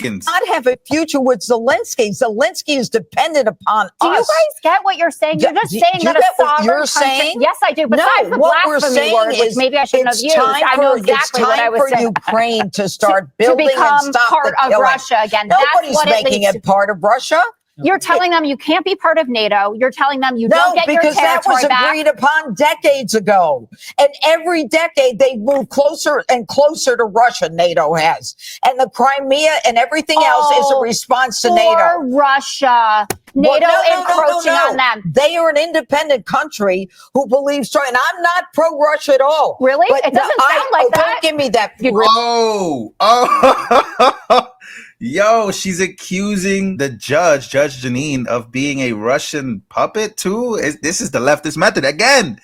not have a future with Zelensky. Zelensky is dependent upon us. Do you guys get what you're saying? You're just saying that a sovereign country. Yes, I do. Besides the blasphemy word, which maybe I shouldn't have used, I know exactly what I was saying. It's time for Ukraine to start building to become and stop part of Russia again. Nobody's making it part of Russia. You're telling them you can't be part of NATO. You're telling them you don't get your territory back. No, because that was agreed upon decades ago. And every decade they move closer and closer to Russia, NATO has. And the Crimea and everything else is a response to NATO. Russia. NATO encroaching on them. They are an independent country who believes so. And I'm not pro-Russia at all. Really? But it doesn't sound like that. Don't give me that. Yo, she's accusing the Judge Janine, of being a Russian puppet too. This is the leftist method again.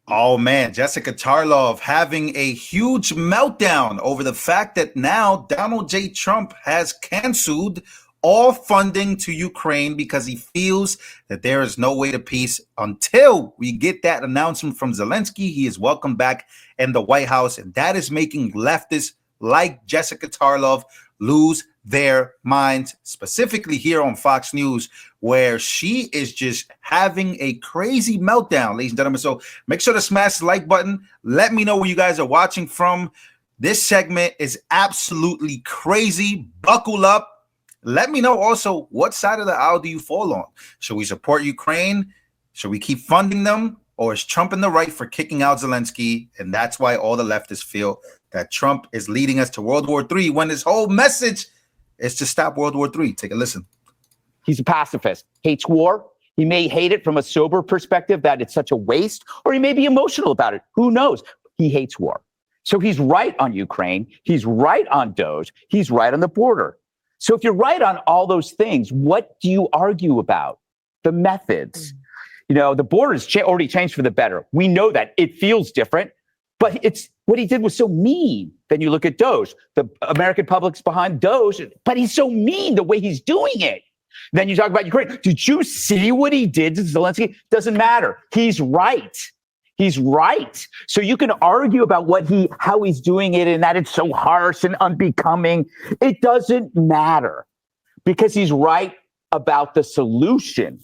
Oh man, Jessica Tarlov having a huge meltdown over the fact that now Donald J. Trump has canceled all funding to Ukraine because he feels that there is no way to peace until we get that announcement from Zelensky. He is welcome back in the White House, and that is making leftists like Jessica Tarlov lose their minds, specifically here on Fox News, where she is just having a crazy meltdown, ladies and gentlemen. So make sure to smash the like button. Let me know where you guys are watching from. This segment is absolutely crazy. Buckle up. Let me know also, what side of the aisle do you fall on? Should we support Ukraine? Should we keep funding them? Or is Trump in the right for kicking out Zelensky? And that's why all the leftists feel that Trump is leading us to World War III, when his whole message is to stop World War III. Take a listen. He's a pacifist, hates war. He may hate it from a sober perspective that it's such a waste, or he may be emotional about it. Who knows? He hates war. So he's right on Ukraine. He's right on DOJ. He's right on the border. So if you're right on all those things, what do you argue about? The methods. You know, the border's already changed for the better. We know that. It feels different, but it's what he did was so mean. Then you look at DOJ. The American public's behind DOJ, but he's so mean the way he's doing it. Then you talk about Ukraine. Did you see what he did to Zelensky? Doesn't matter. He's right. He's right. So you can argue about how he's doing it and that it's so harsh and unbecoming. It doesn't matter because he's right about the solution.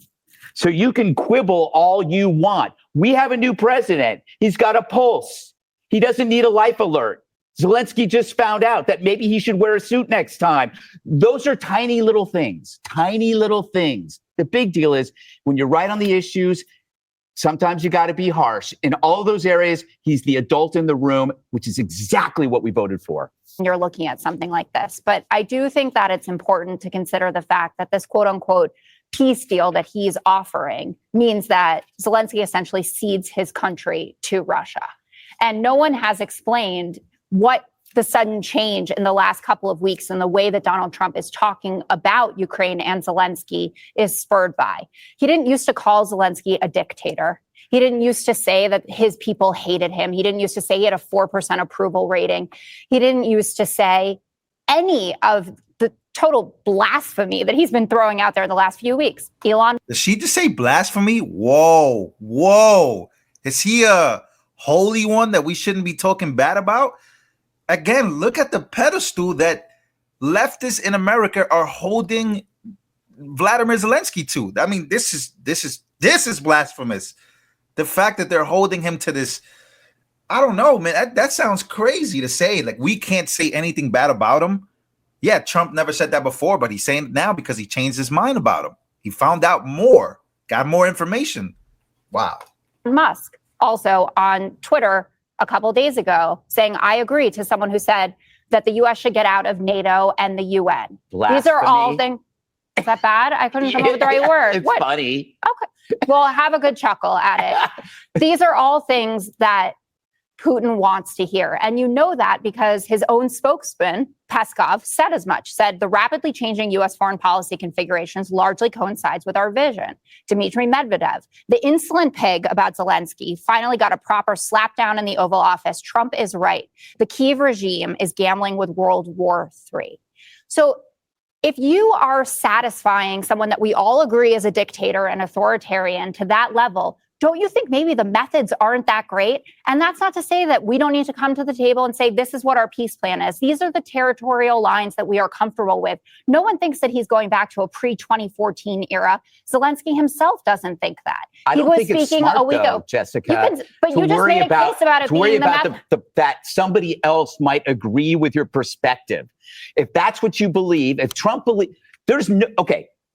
So you can quibble all you want. We have a new president. He's got a pulse. He doesn't need a life alert. Zelensky just found out that maybe he should wear a suit next time. Those are tiny little things, tiny little things. The big deal is when you're right on the issues, sometimes you got to be harsh. In all those areas, he's the adult in the room, which is exactly what we voted for. You're looking at something like this. But I do think that it's important to consider the fact that this quote unquote peace deal that he's offering means that Zelensky essentially cedes his country to Russia. And no one has explained what the sudden change in the last couple of weeks and the way that Donald Trump is talking about Ukraine and Zelensky is spurred by. He didn't used to call Zelensky a dictator. He didn't used to say that his people hated him. He didn't used to say he had a 4% approval rating. He didn't used to say any of the total blasphemy that he's been throwing out there in the last few weeks. Elon. Did she just say blasphemy? Whoa. Is he a holy one that we shouldn't be talking bad about? Again, look at the pedestal that leftists in America are holding Vladimir Zelensky to. I mean, this is blasphemous. The fact that they're holding him to this, I don't know, man. That sounds crazy to say. Like, we can't say anything bad about him. Yeah, Trump never said that before, but he's saying it now because he changed his mind about him. He found out more, got more information. Wow. Musk also on Twitter a couple of days ago saying, I agree, to someone who said that the U.S. should get out of NATO and the UN. Blasphemy. These are all things. Is that bad? I couldn't come up with the right word. It's funny. Okay. Well, have a good chuckle at it. These are all things that Putin wants to hear. And you know that because his own spokesman, Peskov, said as much, said the rapidly changing U.S. foreign policy configurations largely coincides with our vision. Dmitry Medvedev, the insolent pig about Zelensky, finally got a proper slapdown in the Oval Office. Trump is right. The Kyiv regime is gambling with World War III. So if you are satisfying someone that we all agree is a dictator and authoritarian to that level, don't you think maybe the methods aren't that great? And that's not to say that we don't need to come to the table and say, this is what our peace plan is. These are the territorial lines that we are comfortable with. No one thinks that he's going back to a pre-2014 era. Zelensky himself doesn't think that. I don't think it's smart, a week though, ago, Jessica. but you just made a case about it being that somebody else might agree with your perspective. If that's what you believe, if Trump believes,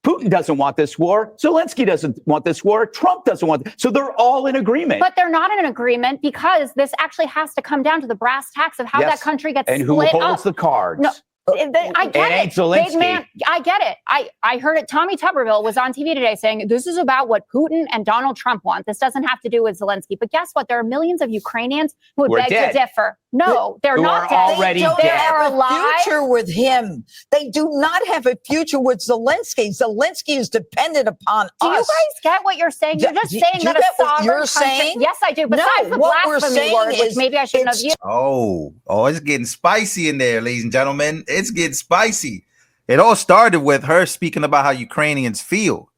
Putin doesn't want this war. Zelensky doesn't want this war. Trump doesn't want. So they're all in agreement. But they're not in agreement because this actually has to come down to the brass tacks of how that country gets split up. And who holds the cards? No. I get it. Zelensky. Big man, I get it. I heard it. Tommy Tuberville was on TV today saying this is about what Putin and Donald Trump want. This doesn't have to do with Zelensky. But guess what? There are millions of Ukrainians who would beg to differ. No, they're not dead. Already they don't dead. have a future with him. They do not have a future with Zelensky. Zelensky is dependent upon us. Do you guys get what you're saying? You're just saying that a sovereign country. Yes, I do. Besides the blasphemy word, which maybe I shouldn't have used. Oh, it's getting spicy in there, ladies and gentlemen. It's getting spicy. It all started with her speaking about how Ukrainians feel.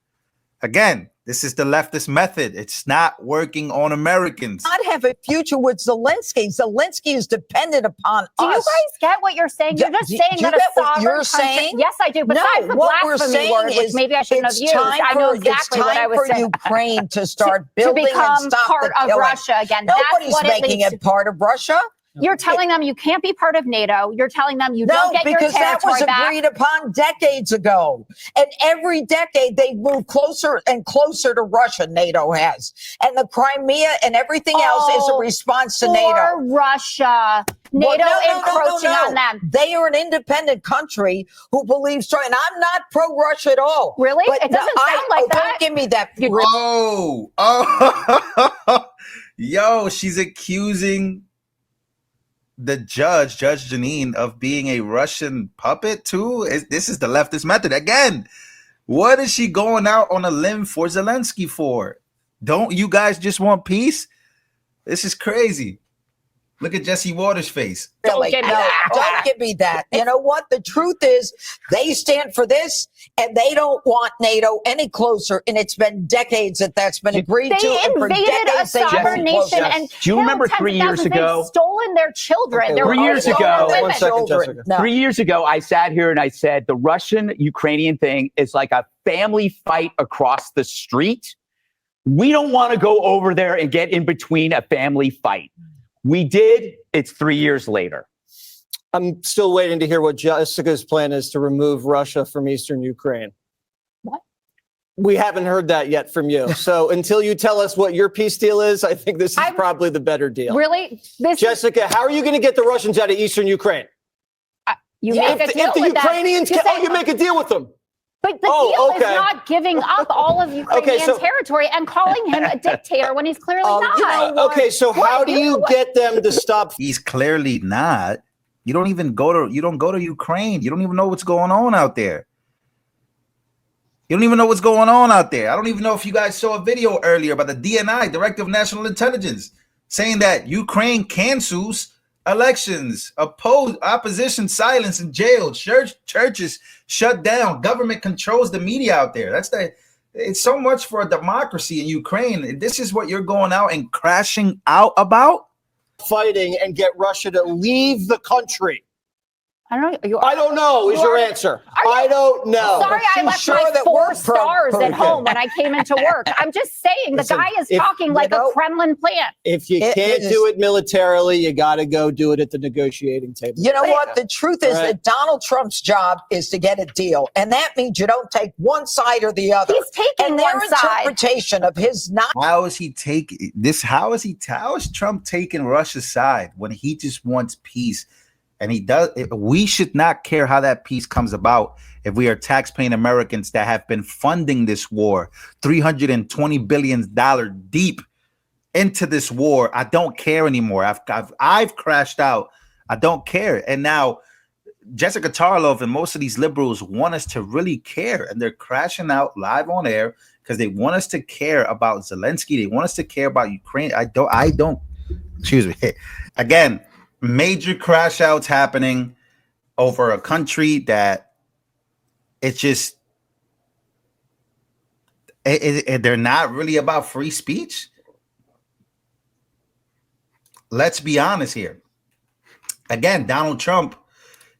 Again, this is the leftist method. It's not working on Americans. Not have a future with Zelensky. Zelensky is dependent upon us. Do you guys get what you're saying? You're just saying that a sovereign country. Yes, I do. Besides the blasphemy word, which maybe I shouldn't have used. I know exactly what I was saying. It's time for Ukraine to start building to become and stop part the of Russia again. Nobody's making it part of Russia. You're telling them you can't be part of NATO. You're telling them you don't get your territory back. No, because that was agreed upon decades ago. And every decade they move closer and closer to Russia, NATO has. And the Crimea and everything else is a response to NATO. For Russia. NATO encroaching on them. They are an independent country who believes, and I'm not pro-Russia at all. Really? But it doesn't sound like that. Don't give me that. Yo, she's accusing the Judge Janine, of being a Russian puppet too. This is the leftist method. Again, what is she going out on a limb for Zelensky for? Don't you guys just want peace? This is crazy. Look at Jesse Waters' face. Really? Don't give me that. You know what? The truth is they stand for this and they don't want NATO any closer. And it's been decades that that's been agreed to. They invaded a sovereign nation and do you remember 3 years ago? Stolen their children. Okay, 3 years ago. 1 second, Jessica. 3 years ago, I sat here and I said the Russian-Ukrainian thing is like a family fight across the street. We don't want to go over there and get in between a family fight. We did. It's 3 years later. I'm still waiting to hear what Jessica's plan is to remove Russia from eastern Ukraine. What? We haven't heard that yet from you. So until you tell us what your peace deal is, I think this is probably the better deal. Really? Jessica, how are you going to get the Russians out of eastern Ukraine? You make a deal if the with Ukrainians them. you make a deal with them. But the deal is not giving up all of Ukrainian territory and calling him a dictator when he's clearly not. So how do you get them to stop? He's clearly not. You don't go to Ukraine. You don't even know what's going on out there. You don't even know what's going on out there. I don't even know if you guys saw a video earlier about the DNI, Director of National Intelligence, saying that Ukraine cancels elections, opposition silenced and jailed, churches shut down, government controls the media out there. It's so much for a democracy in Ukraine. This is what you're going out and crashing out about? Fighting and get Russia to leave the country. I don't know. I don't know is your answer. I don't know. Sorry, I left my 4 stars at home when I came into work. I'm just saying the guy is talking like a Kremlin plant. If you can't do it militarily, you got to go do it at the negotiating table. You know what? The truth is that Donald Trump's job is to get a deal. And that means you don't take one side or the other. He's taking one side. Their interpretation of his not. How is he taking this? How is Trump taking Russia's side when he just wants peace? And he does. We should not care how that peace comes about if we are taxpaying Americans that have been funding this war, $320 billion deep into this war. I don't care anymore. I've crashed out. I don't care. And now Jessica Tarlov and most of these liberals want us to really care, and they're crashing out live on air because they want us to care about Zelensky. They want us to care about Ukraine. I don't. Excuse me. Again. Major crash outs happening over a country that it's just they're not really about free speech. let's be honest here. Again, Donald Trump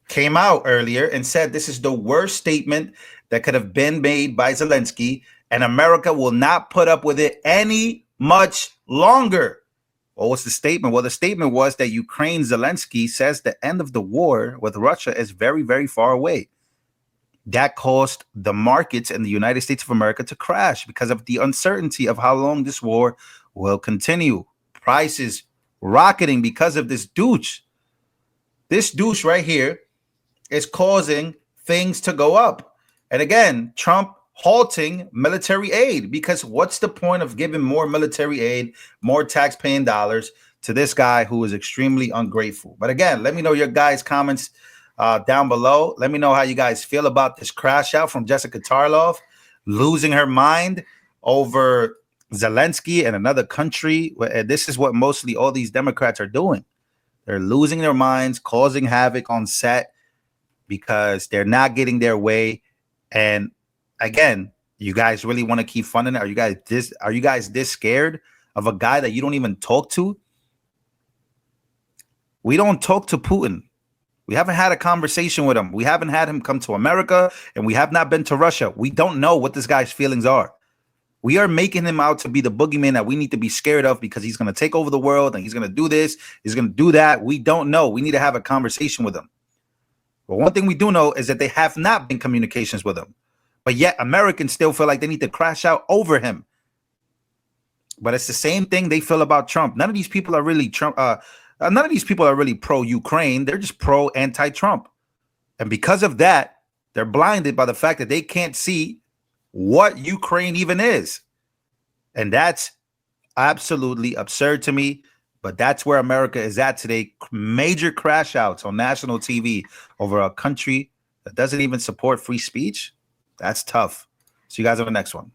came out earlier and said this is the worst statement that could have been made by Zelensky, and America will not put up with it any much longer. What was the statement? Well, the statement was that Ukraine Zelensky says the end of the war with Russia is very, very far away. That caused the markets in the United States of America to crash because of the uncertainty of how long this war will continue. Prices rocketing because of this douche. This douche right here is causing things to go up. And again, Trump halting military aid, because what's the point of giving more military aid, more tax-paying dollars to this guy who is extremely ungrateful? But again, let me know your guys' comments down below. Let me know how you guys feel about this crash out from Jessica Tarlov, losing her mind over Zelensky and another country. This is what mostly all these Democrats are doing. They're losing their minds, causing havoc on set because they're not getting their way. And again, you guys really want to keep funding it? Are you guys this scared of a guy that you don't even talk to? We don't talk to Putin. We haven't had a conversation with him. We haven't had him come to America, and we have not been to Russia. We don't know what this guy's feelings are. We are making him out to be the boogeyman that we need to be scared of because he's going to take over the world and he's going to do this, he's going to do that. We don't know. We need to have a conversation with him. But one thing we do know is that they have not been communications with him. But yet Americans still feel like they need to crash out over him. But it's the same thing they feel about Trump. None of these people are really Trump. None of these people are really pro-Ukraine. They're just pro-anti-Trump. And because of that, they're blinded by the fact that they can't see what Ukraine even is. And that's absolutely absurd to me. But that's where America is at today. Major crash outs on national TV over a country that doesn't even support free speech. That's tough. See you guys on the next one.